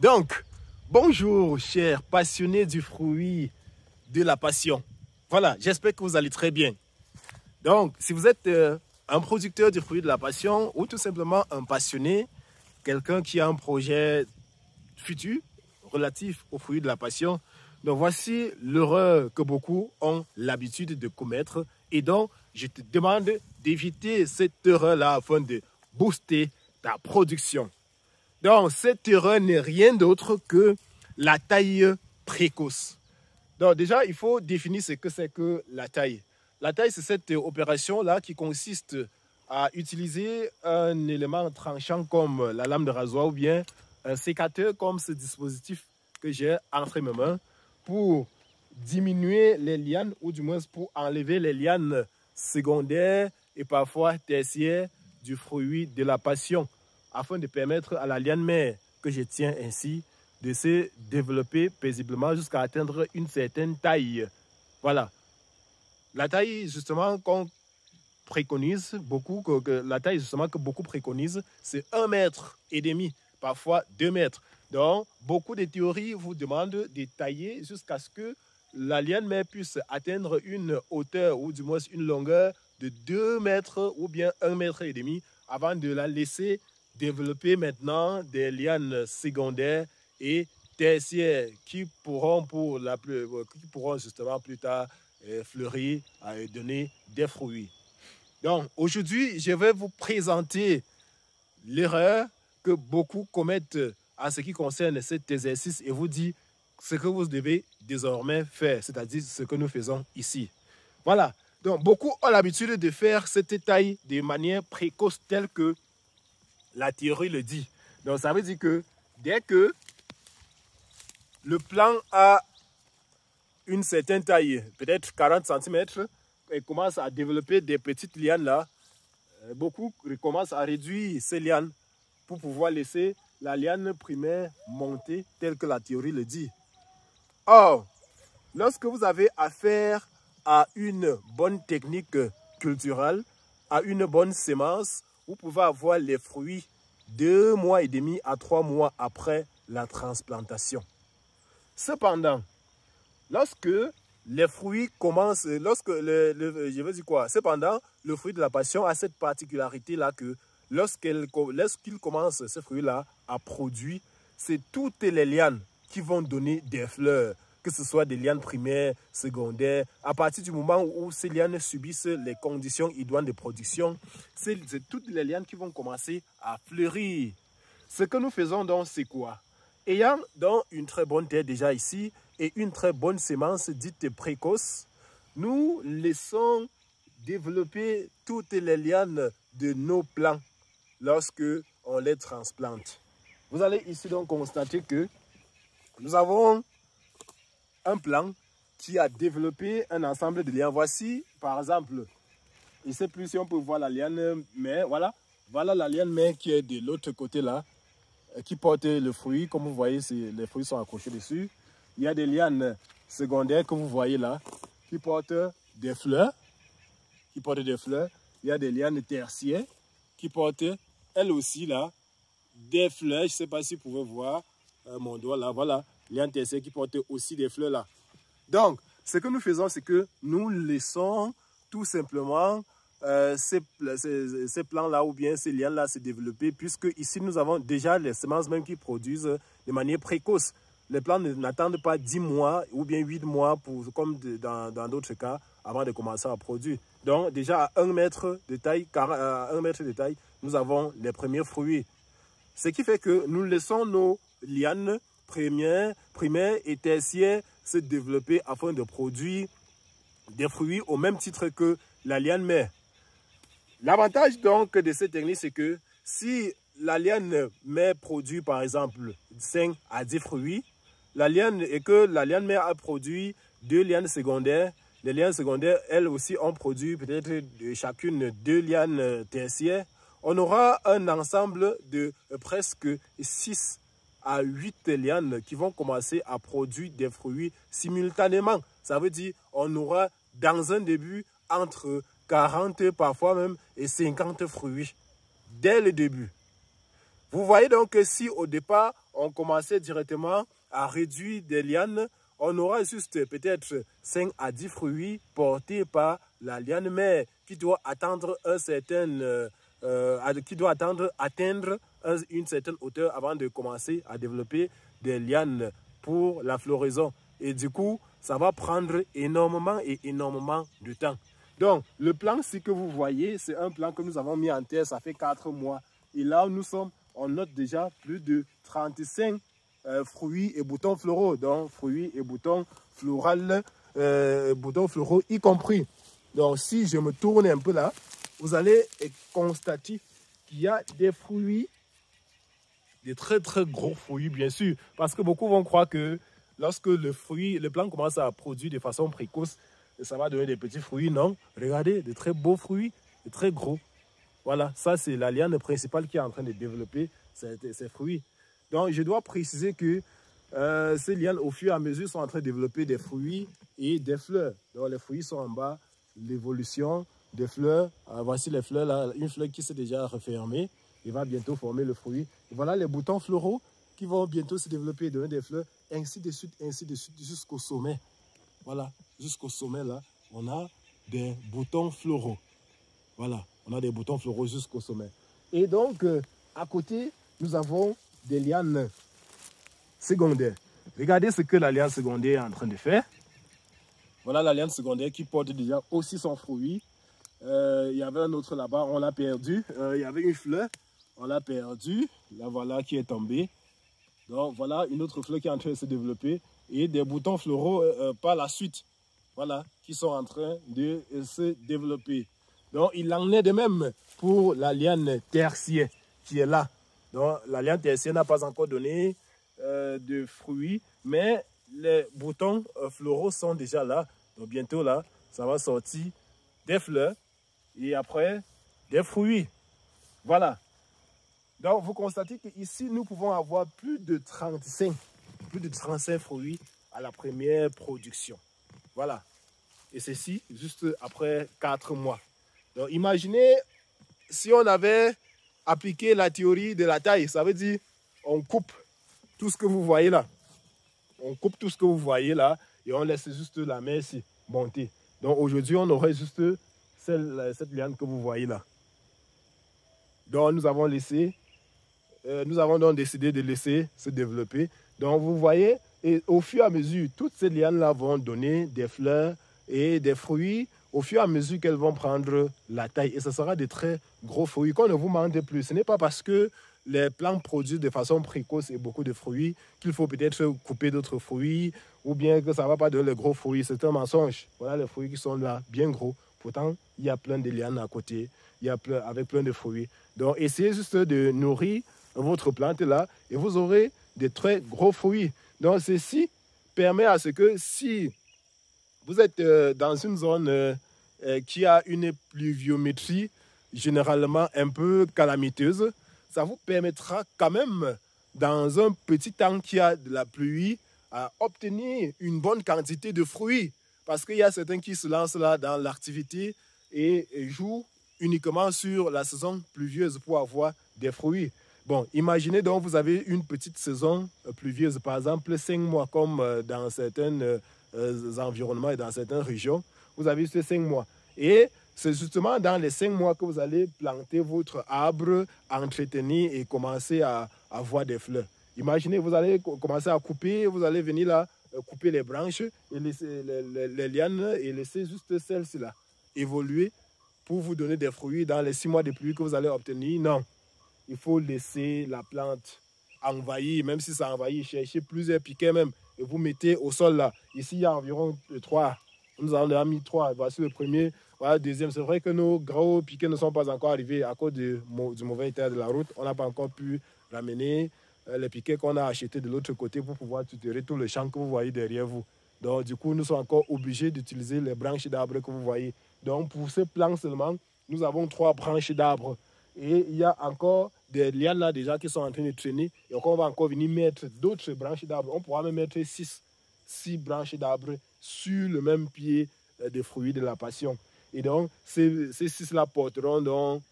Donc, bonjour chers passionnés du fruit de la passion. Voilà, j'espère que vous allez très bien. Donc, si vous êtes un producteur du fruit de la passion ou tout simplement un passionné, quelqu'un qui a un projet futur relatif au fruit de la passion, donc voici l'erreur que beaucoup ont l'habitude de commettre et donc je te demande d'éviter cette erreur-là afin de booster ta production. Donc, cette erreur n'est rien d'autre que la taille précoce. Donc, déjà, il faut définir ce que c'est que la taille. La taille, c'est cette opération-là qui consiste à utiliser un élément tranchant comme la lame de rasoir ou bien un sécateur comme ce dispositif que j'ai entre mes mains pour diminuer les lianes ou du moins pour enlever les lianes secondaires et parfois tertiaires du fruit de la passion afin de permettre à la liane mère que je tiens ainsi de se développer paisiblement jusqu'à atteindre une certaine taille. Voilà. La taille justement qu'on préconise beaucoup, la taille justement que beaucoup préconisent, c'est 1,5 mètre, parfois 2 mètres. Donc, beaucoup de théories vous demandent de tailler jusqu'à ce que la liane mère puisse atteindre une hauteur ou du moins une longueur de 2 mètres ou bien 1,5 mètre avant de la laisser développer maintenant des lianes secondaires et tertiaires qui pourront justement plus tard fleurir et donner des fruits. Donc aujourd'hui, je vais vous présenter l'erreur que beaucoup commettent en ce qui concerne cet exercice et vous dire ce que vous devez désormais faire, c'est-à-dire ce que nous faisons ici. Voilà, donc beaucoup ont l'habitude de faire cette taille de manière précoce telle que la théorie le dit. Donc ça veut dire que dès que le plant a une certaine taille, peut-être 40 cm, et commence à développer des petites lianes là, beaucoup commencent à réduire ces lianes pour pouvoir laisser la liane primaire monter telle que la théorie le dit. Or, lorsque vous avez affaire à une bonne technique culturelle, à une bonne semence, vous pouvez avoir les fruits 2 mois et demi à 3 mois après la transplantation. Cependant, lorsque les fruits commencent, cependant, le fruit de la passion a cette particularité-là que lorsqu'il commence, ce fruit-là, à produire, c'est toutes les lianes qui vont donner des fleurs, que ce soit des lianes primaires, secondaires. À partir du moment où ces lianes subissent les conditions idoines de production, c'est toutes les lianes qui vont commencer à fleurir. Ce que nous faisons donc, c'est quoi? Ayant donc une très bonne terre déjà ici et une très bonne semence dite précoce, nous laissons développer toutes les lianes de nos plants lorsque on les transplante. Vous allez ici donc constater que nous avons un plant qui a développé un ensemble de lianes. Voici, par exemple, je ne sais plus si on peut voir la liane, mais voilà la liane mère qui est de l'autre côté là, qui porte le fruit. Comme vous voyez, les fruits sont accrochés dessus. Il y a des lianes secondaires que vous voyez là, qui portent des fleurs. Il y a des lianes tertiaires qui portent, elles aussi là, des fleurs. Je ne sais pas si vous pouvez voir mon doigt là, voilà. Liane tertiaire qui porte aussi des fleurs là. Donc, ce que nous faisons, c'est que nous laissons tout simplement ces plants-là ou bien ces lianes-là se développer, puisque ici, nous avons déjà les semences même qui produisent de manière précoce. Les plants n'attendent pas 10 mois ou bien 8 mois, comme dans d'autres cas, avant de commencer à produire. Donc, déjà à 1 mètre de taille, nous avons les premiers fruits. Ce qui fait que nous laissons nos lianes primaires et tertiaires se développer afin de produire des fruits au même titre que la liane mère. L'avantage donc de cette technique, c'est que si la liane mère produit par exemple 5 à 10 fruits, et que la liane mère a produit 2 lianes secondaires, les lianes secondaires, elles aussi, ont produit peut-être chacune 2 lianes tertiaires, on aura un ensemble de presque 6 à 8 lianes qui vont commencer à produire des fruits simultanément. Ça veut dire on aura dans un début entre 40 parfois même et 50 fruits dès le début. Vous voyez donc que si au départ on commençait directement à réduire des lianes, on aura juste peut-être 5 à 10 fruits portés par la liane mère qui doit attendre atteindre une certaine hauteur avant de commencer à développer des lianes pour la floraison. Et du coup, ça va prendre énormément de temps. Donc, le plan-ci que vous voyez, c'est un plan que nous avons mis en terre, ça fait 4 mois. Et là où nous sommes, on note déjà plus de 35 fruits et boutons floraux. Donc, fruits et boutons floraux y compris. Donc, si je me tourne un peu là, vous allez constater qu'il y a des fruits, des très gros fruits, bien sûr. Parce que beaucoup vont croire que lorsque le plant commence à produire de façon précoce, ça va donner des petits fruits. Non, regardez, de très beaux fruits, de très gros. Voilà, ça c'est la liane principale qui est en train de développer ces fruits. Donc, je dois préciser que ces lianes, au fur et à mesure, sont en train de développer des fruits et des fleurs. Donc, les fruits sont en bas, l'évolution des fleurs. Voici les fleurs là, une fleur qui s'est déjà refermée. Il va bientôt former le fruit. Et voilà les boutons floraux qui vont bientôt se développer et donner des fleurs, ainsi de suite, jusqu'au sommet. Voilà, jusqu'au sommet là, on a des boutons floraux. Voilà, on a des boutons floraux jusqu'au sommet. Et donc, à côté, nous avons des lianes secondaires. Regardez ce que la liane secondaire est en train de faire. Voilà la liane secondaire qui porte déjà aussi son fruit. Il y avait un autre là-bas, on l'a perdu. Il y avait une fleur, on l'a perdu. Là, voilà qui est tombée. Donc, voilà une autre fleur qui est en train de se développer. Et des boutons floraux par la suite. Voilà, qui sont en train de se développer. Donc, il en est de même pour la liane tertiaire qui est là. Donc, la liane tertiaire n'a pas encore donné de fruits, mais les boutons floraux sont déjà là. Donc, bientôt, là, ça va sortir des fleurs et après, des fruits. Voilà. Donc, vous constatez qu'ici, nous pouvons avoir plus de 35 fruits à la première production. Voilà. Et ceci, juste après 4 mois. Donc, imaginez si on avait appliqué la théorie de la taille. Ça veut dire, on coupe tout ce que vous voyez là. On coupe tout ce que vous voyez là et on laisse juste la main ici monter. Donc, aujourd'hui, on aurait juste cette liane que vous voyez là. Donc, nous avons donc décidé de laisser se développer. Donc, vous voyez, et au fur et à mesure, toutes ces lianes-là vont donner des fleurs et des fruits au fur et à mesure qu'elles vont prendre la taille. Et ce sera de très gros fruits qu'on ne vous mente plus. Ce n'est pas parce que les plants produisent de façon précoce et beaucoup de fruits qu'il faut peut-être couper d'autres fruits ou bien que ça ne va pas donner les gros fruits. C'est un mensonge. Voilà les fruits qui sont là, bien gros. Pourtant, il y a plein de lianes à côté, avec plein de fruits. Donc, essayez juste de nourrir votre plante là et vous aurez de très gros fruits. Donc, ceci permet à ce que si vous êtes dans une zone qui a une pluviométrie généralement un peu calamiteuse, ça vous permettra quand même, dans un petit temps qui a de la pluie, à obtenir une bonne quantité de fruits. Parce qu'il y a certains qui se lancent là dans l'activité et jouent uniquement sur la saison pluvieuse pour avoir des fruits. Bon, imaginez donc vous avez une petite saison pluvieuse, par exemple 5 mois, comme dans certains environnements et dans certaines régions. Vous avez ces 5 mois. Et c'est justement dans les 5 mois que vous allez planter votre arbre, entretenir et commencer à avoir des fleurs. Imaginez, vous allez commencer à couper, vous allez venir là, couper les branches et laisser les lianes et laisser juste celles-ci là évoluer pour vous donner des fruits dans les 6 mois de pluie que vous allez obtenir. Non, il faut laisser la plante envahir, même si ça envahit, cherchez plusieurs piquets même et vous mettez au sol là. Ici, il y a environ 3. Nous en avons mis 3. Voici le premier. Voilà le deuxième. C'est vrai que nos gros piquets ne sont pas encore arrivés à cause du mauvais état de la route. On n'a pas encore pu ramener les piquets qu'on a achetés de l'autre côté pour pouvoir tutorer tout le champ que vous voyez derrière vous. Donc, du coup, nous sommes encore obligés d'utiliser les branches d'arbres que vous voyez. Donc, pour ce plan seulement, nous avons 3 branches d'arbres. Et il y a encore des lianes là déjà qui sont en train de traîner. Et on va encore venir mettre d'autres branches d'arbres. On pourra même mettre 6 branches d'arbres sur le même pied des fruits de la passion. Et donc, ces 6 là porteront donc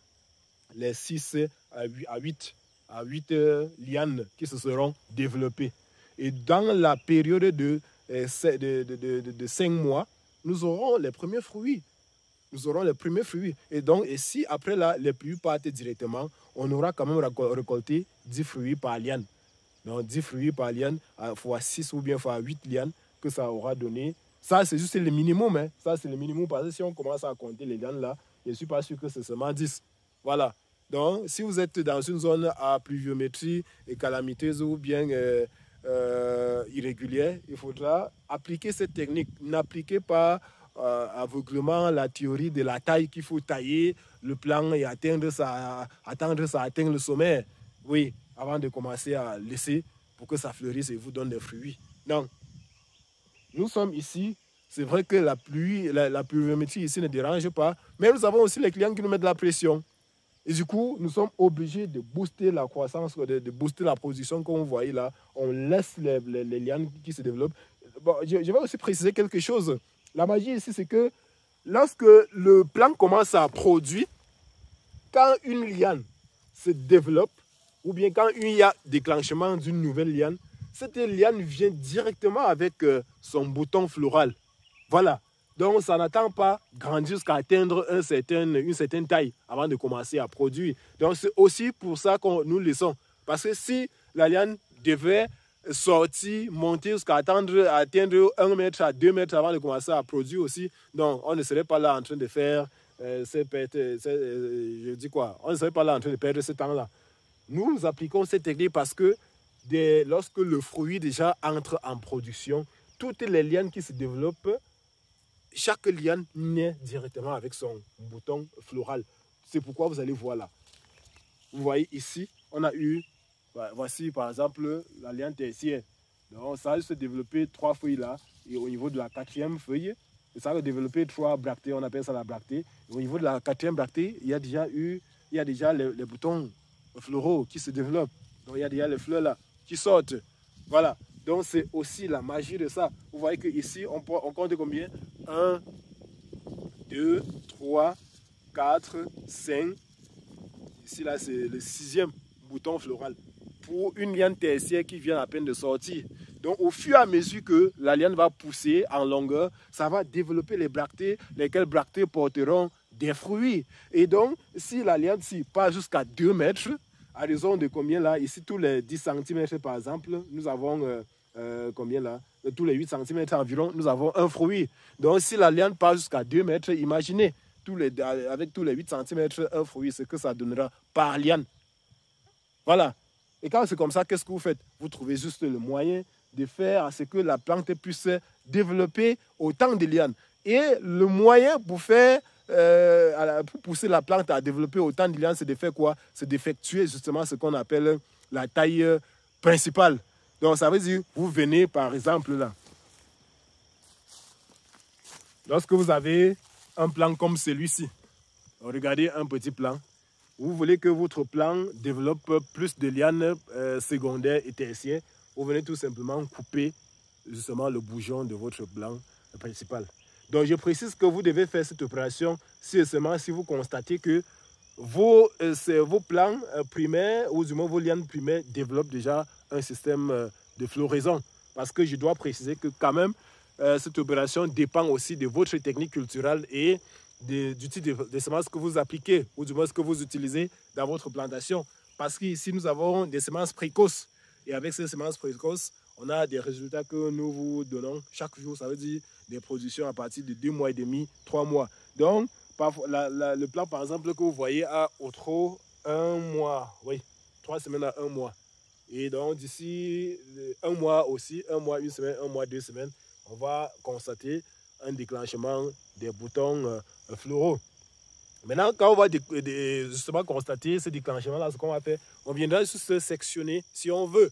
les 6 à 8 à 8 lianes qui se seront développées. Et dans la période de 5 mois, nous aurons les premiers fruits. Nous aurons les premiers fruits. Et donc, et si après là, les pluies partent directement, on aura quand même récolté 10 fruits par liane. Donc, 10 fruits par liane, fois 6 ou bien fois 8 lianes que ça aura donné. Ça, c'est juste le minimum. Hein. Ça, c'est le minimum parce que si on commence à compter les lianes là, je ne suis pas sûr que c'est seulement 10. Voilà. Donc, si vous êtes dans une zone à pluviométrie et calamiteuse ou bien irrégulière, il faudra appliquer cette technique. N'appliquez pas aveuglement la théorie de la taille qu'il faut tailler le plan et attendre ça atteindre le sommet. Oui, avant de commencer à laisser pour que ça fleurisse et vous donne des fruits. Non. Nous sommes ici. C'est vrai que la pluie, la pluviométrie ici ne dérange pas, mais nous avons aussi les clients qui nous mettent de la pression. Et du coup, nous sommes obligés de booster la croissance, de booster la production, comme vous voyez là. On laisse les lianes qui se développent. Bon, je vais aussi préciser quelque chose. La magie ici, c'est que lorsque le plant commence à produire, quand une liane se développe, ou bien quand il y a déclenchement d'une nouvelle liane, cette liane vient directement avec son bouton floral. Voilà. Donc, ça n'attend pas grandir jusqu'à atteindre une certaine taille avant de commencer à produire. Donc, c'est aussi pour ça que nous le laissons. Parce que si la liane devait sortir, monter jusqu'à atteindre 1 mètre à 2 mètres avant de commencer à produire aussi, donc on ne serait pas là en train de faire je dis quoi? On ne serait pas là en train de perdre ce temps-là. Nous appliquons cette technique parce que lorsque le fruit déjà entre en production, toutes les lianes qui se développent, chaque liane naît directement avec son bouton floral. C'est pourquoi vous allez voir là. Vous voyez ici, on a eu, voici par exemple la liane tertiaire. Donc ça va se développer 3 feuilles là, et au niveau de la 4e feuille, ça va développer 3 bractées, on appelle ça la bractée. Et au niveau de la 4e bractée, il y a déjà les boutons floraux qui se développent. Donc il y a déjà les fleurs là qui sortent. Voilà. Donc c'est aussi la magie de ça. Vous voyez qu'ici, on compte combien? 1, 2, 3, 4, 5. Ici, là, c'est le 6e bouton floral. Pour une liane tertiaire qui vient à peine de sortir. Donc au fur et à mesure que la liane va pousser en longueur, ça va développer les bractées, lesquelles bractées porteront des fruits. Et donc, si la liane passe jusqu'à 2 mètres, à raison de combien là? Ici, tous les 10 cm par exemple, nous avons combien là? Tous les 8 cm environ, nous avons un fruit. Donc, si la liane passe jusqu'à 2 mètres, imaginez, avec tous les 8 cm, un fruit, ce que ça donnera par liane. Voilà. Et quand c'est comme ça, qu'est-ce que vous faites? Vous trouvez juste le moyen de faire à ce que la plante puisse développer autant de lianes. Et le moyen pour faire, pour pousser la plante à développer autant de lianes, c'est de faire quoi? C'est d'effectuer justement ce qu'on appelle la taille principale. Donc ça veut dire, vous venez par exemple là. Lorsque vous avez un plant comme celui-ci, regardez un petit plant. Vous voulez que votre plant développe plus de lianes secondaires et tertiaires, vous venez tout simplement couper justement le bourgeon de votre plant principal. Donc je précise que vous devez faire cette opération seulement si vous constatez que vos plants primaires, ou du moins vos lianes primaires, développent déjà un système de floraison. Parce que je dois préciser que quand même, cette opération dépend aussi de votre technique culturelle et du type de semences que vous appliquez, ou du moins ce que vous utilisez dans votre plantation. Parce qu'ici, nous avons des semences précoces. Et avec ces semences précoces, on a des résultats que nous vous donnons chaque jour. Ça veut dire des productions à partir de 2 mois et demi, 3 mois. Donc, le plant, par exemple, que vous voyez a au trop 1 mois. Oui, 3 semaines à 1 mois. Et donc, d'ici 1 mois aussi, 1 mois, 1 semaine, 1 mois, 2 semaines, on va constater un déclenchement des boutons floraux. Maintenant, quand on va justement constater ce déclenchement-là, ce qu'on va faire, on viendra juste sectionner, si on veut,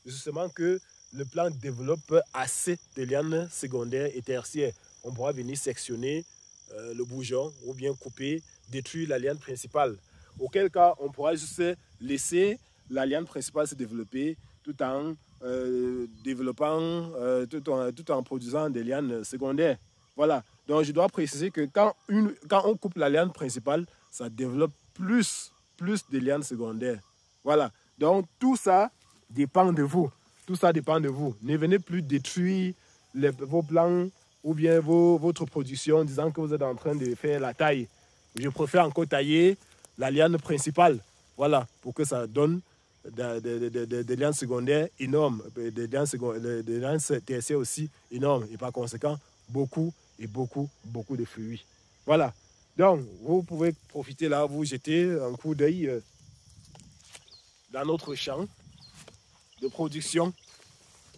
justement que le plant développe assez de lianes secondaires et tertiaires. On pourra venir sectionner le bourgeon ou bien couper, détruire la liane principale. Auquel cas, on pourra juste laisser la liane principale se développer tout en tout en produisant des lianes secondaires. Voilà. Donc, je dois préciser que quand on coupe la liane principale, ça développe plus de lianes secondaires. Voilà. Donc, tout ça dépend de vous. Tout ça dépend de vous. Ne venez plus détruire vos plans ou bien votre production en disant que vous êtes en train de faire la taille. Je préfère encore tailler la liane principale. Voilà, pour que ça donne des lianes secondaires énormes, des lianes tertiaires aussi énormes. Et par conséquent, beaucoup de fruits. Voilà. Donc, vous pouvez profiter là, vous jeter un coup d'œil dans notre champ de production.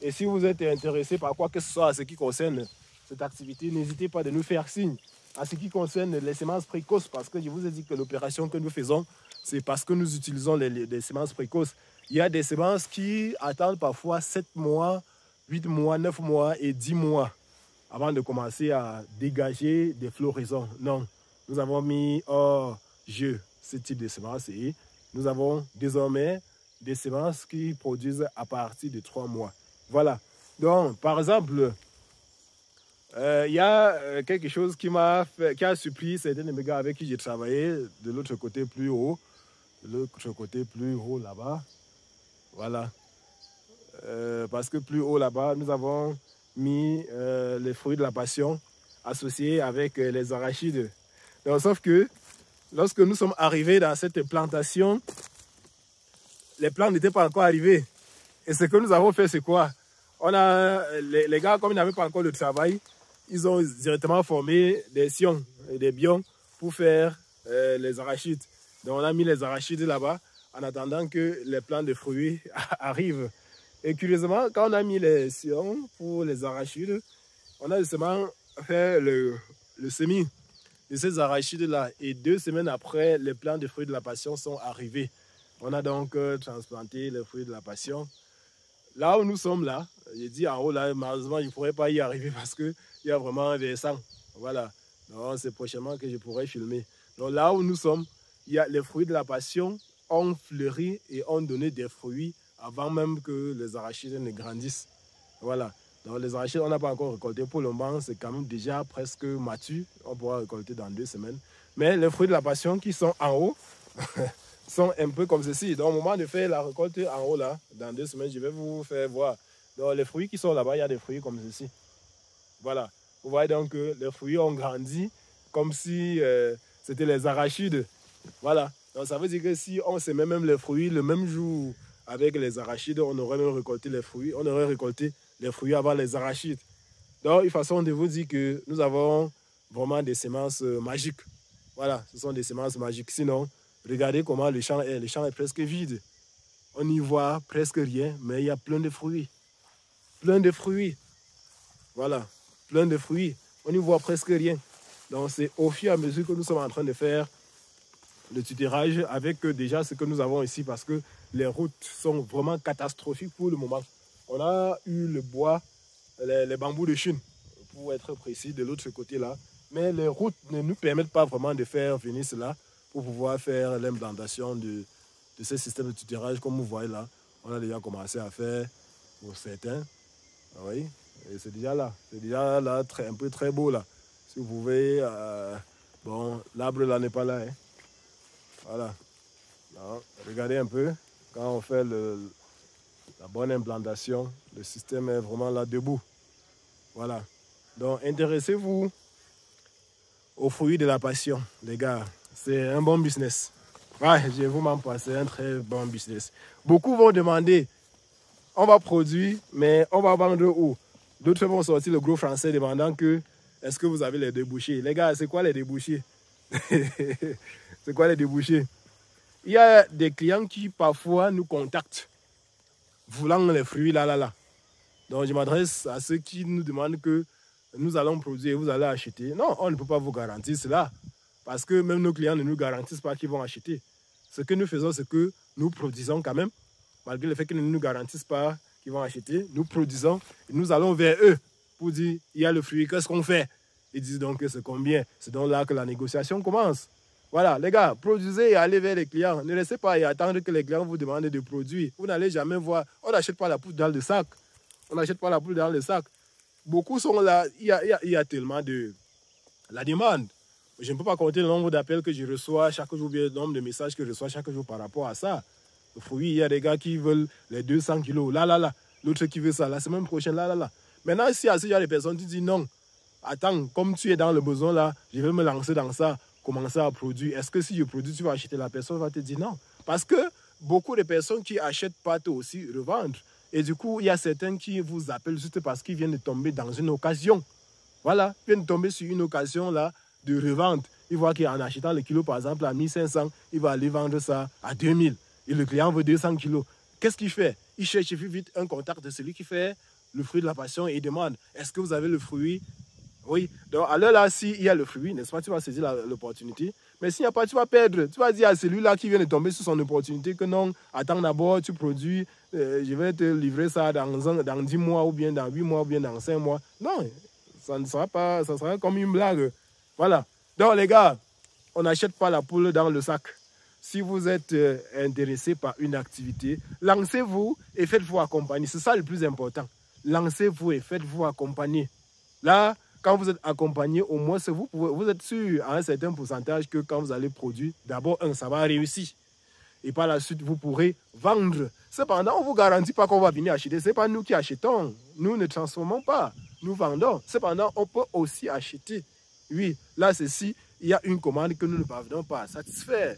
Et si vous êtes intéressé par quoi que ce soit à ce qui concerne cette activité, n'hésitez pas de nous faire signe. À ce qui concerne les semences précoces, parce que je vous ai dit que l'opération que nous faisons, c'est parce que nous utilisons les semences précoces. Il y a des semences qui attendent parfois 7 mois, 8 mois, 9 mois et 10 mois avant de commencer à dégager des floraisons. Non, nous avons mis hors jeu ce type de semences et nous avons désormais des semences qui produisent à partir de 3 mois. Voilà. Donc, par exemple, il y a quelque chose qui a surpris certains de mes gars avec qui j'ai travaillé de l'autre côté plus haut. De l'autre côté plus haut là-bas. Voilà. Parce que plus haut là-bas, nous avons mis les fruits de la passion associés avec les arachides. Donc, sauf que lorsque nous sommes arrivés dans cette plantation, les plants n'étaient pas encore arrivés. Et ce que nous avons fait, c'est quoi? Les gars, comme ils n'avaient pas encore de travail, ils ont directement formé des sions et des bions pour faire les arachides. Donc on a mis les arachides là-bas en attendant que les plants de fruits arrivent. Et curieusement, quand on a mis les sions pour les arachides, on a justement fait le semis de ces arachides-là. Et 2 semaines après, les plants de fruits de la passion sont arrivés. On a donc transplanté les fruits de la passion. Là où nous sommes là, j'ai dit en haut là, malheureusement je ne pourrais pas y arriver parce qu'il y a vraiment un versant. Voilà, c'est prochainement que je pourrai filmer. Donc là où nous sommes, les fruits de la passion ont fleuri et ont donné des fruits avant même que les arachides ne grandissent. Voilà, donc les arachides on n'a pas encore récolté pour le moment, c'est quand même déjà presque mature. On pourra récolter dans 2 semaines. Mais les fruits de la passion qui sont en haut, sont un peu comme ceci. Donc, au moment de faire la récolte en haut, là, dans 2 semaines, je vais vous faire voir. Donc, les fruits qui sont là-bas, il y a des fruits comme ceci. Voilà. Vous voyez donc que les fruits ont grandi comme si c'était les arachides. Voilà. Donc, ça veut dire que si on semait même les fruits le même jour avec les arachides, on aurait même récolté les fruits. On aurait récolté les fruits avant les arachides. Donc, une façon de vous dire que nous avons vraiment des semences magiques. Voilà. Ce sont des semences magiques. Sinon, regardez comment le champ est. Le champ est presque vide. On n'y voit presque rien, mais il y a plein de fruits. Plein de fruits. Voilà, plein de fruits. On n'y voit presque rien. Donc c'est au fur et à mesure que nous sommes en train de faire le tutorage avec déjà ce que nous avons ici parce que les routes sont vraiment catastrophiques pour le moment. On a eu le bois, les bambous de Chine, pour être précis, de l'autre côté là. Mais les routes ne nous permettent pas vraiment de faire venir cela pour pouvoir faire l'implantation de ce système de tutorage comme vous voyez là. On a déjà commencé à faire pour certains. Oui, et c'est déjà là. C'est déjà là, un peu très beau là. Si vous pouvez, bon, l'arbre là n'est pas là. Hein. Voilà. Non, regardez un peu, quand on fait la bonne implantation, le système est vraiment là debout. Voilà. Donc, intéressez-vous aux fruits de la passion, les gars. C'est un bon business. Ouais, je vous m'en passe, c'est un très bon business. Beaucoup vont demander, on va produire, mais on va vendre où? D'autres vont sortir le gros français demandant que, est-ce que vous avez les débouchés? Les gars, c'est quoi les débouchés? C'est quoi les débouchés? Il y a des clients qui parfois nous contactent, voulant les fruits là. Donc je m'adresse à ceux qui nous demandent que nous allons produire et vous allez acheter. Non, on ne peut pas vous garantir cela. Parce que même nos clients ne nous garantissent pas qu'ils vont acheter. Ce que nous faisons, c'est que nous produisons quand même. Malgré le fait qu'ils ne nous garantissent pas qu'ils vont acheter, nous produisons et nous allons vers eux pour dire, il y a le fruit, qu'est-ce qu'on fait? Ils disent donc que c'est combien. C'est donc là que la négociation commence. Voilà, les gars, produisez et allez vers les clients. Ne laissez pas y attendre que les clients vous demandent de produire. Vous n'allez jamais voir. On n'achète pas la poudre dans le sac. On n'achète pas la poudre dans le sac. Beaucoup sont là. Il y a tellement de la demande. Je ne peux pas compter le nombre d'appels que je reçois chaque jour, le nombre de messages que je reçois chaque jour par rapport à ça. Le fruit, il y a des gars qui veulent les 200 kilos, là. L'autre qui veut ça, la semaine prochaine, là. Maintenant, si il y a des personnes qui disent non, attends, comme tu es dans le besoin là, je vais me lancer dans ça, commencer à produire. Est-ce que si je produis, tu vas acheter? La personne va te dire non. Parce que beaucoup de personnes qui achètent pâtes aussi revendent. Et du coup, il y a certains qui vous appellent juste parce qu'ils viennent de tomber dans une occasion. Voilà, ils viennent de tomber sur une occasion là de revente. Ils voient qu'en achetant le kilo, par exemple, à 1500, il va aller vendre ça à 2000. Et le client veut 200 kilos. Qu'est-ce qu'il fait? Il cherche vite un contact de celui qui fait le fruit de la passion et il demande, est-ce que vous avez le fruit? Oui. Donc, alors là, s'il y a le fruit, n'est-ce pas, tu vas saisir l'opportunité. Mais s'il n'y a pas, tu vas perdre. Tu vas dire à celui-là qui vient de tomber sur son opportunité que non, attends d'abord, tu produis, je vais te livrer ça dans 10 mois ou bien dans 8 mois ou bien dans 5 mois. Non, ça ne sera pas, ça sera comme une blague. Voilà. Donc, les gars, on n'achète pas la poule dans le sac. Si vous êtes intéressé par une activité, lancez-vous et faites-vous accompagner. C'est ça le plus important. Lancez-vous et faites-vous accompagner. Là, quand vous êtes accompagné, au moins, vous êtes sûr à un certain pourcentage que quand vous allez produire, d'abord, ça va réussir. Et par la suite, vous pourrez vendre. Cependant, on ne vous garantit pas qu'on va venir acheter. Ce n'est pas nous qui achetons. Nous ne transformons pas. Nous vendons. Cependant, on peut aussi acheter. Oui, là, c'est si il y a une commande que nous ne parvenons pas à satisfaire.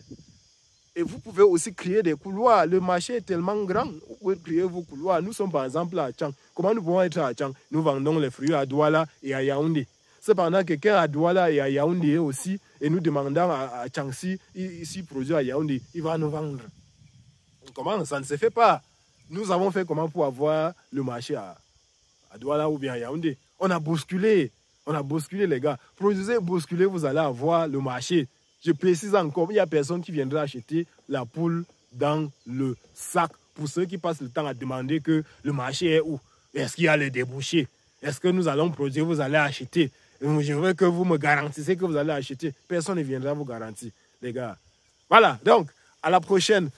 Et vous pouvez aussi créer des couloirs. Le marché est tellement grand. Vous pouvez créer vos couloirs. Nous sommes par exemple à Tchang. Comment nous pouvons être à Tchang? Nous vendons les fruits à Douala et à Yaoundé. Cependant, quelqu'un à Douala et à Yaoundé aussi, et nous demandons à Tchang s'il produit à Yaoundé, il va nous vendre. Comment? Ça ne se fait pas. Nous avons fait comment pour avoir le marché à Douala ou bien à Yaoundé? On a bousculé. On a bousculé, les gars. Produisez, bousculez, vous allez avoir le marché. Je précise encore, il n'y a personne qui viendra acheter la poule dans le sac. Pour ceux qui passent le temps à demander que le marché est où? Est-ce qu'il y a les débouchés? Est-ce que nous allons produire, vous allez acheter? Je veux que vous me garantissez que vous allez acheter. Personne ne viendra vous garantir, les gars. Voilà, donc, à la prochaine.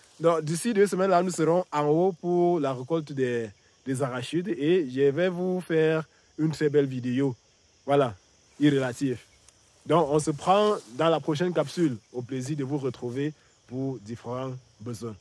D'ici 2 semaines, là, nous serons en haut pour la récolte des arachides et je vais vous faire une très belle vidéo. Voilà, irrélatif. Donc, on se prend dans la prochaine capsule. Au plaisir de vous retrouver pour différents besoins.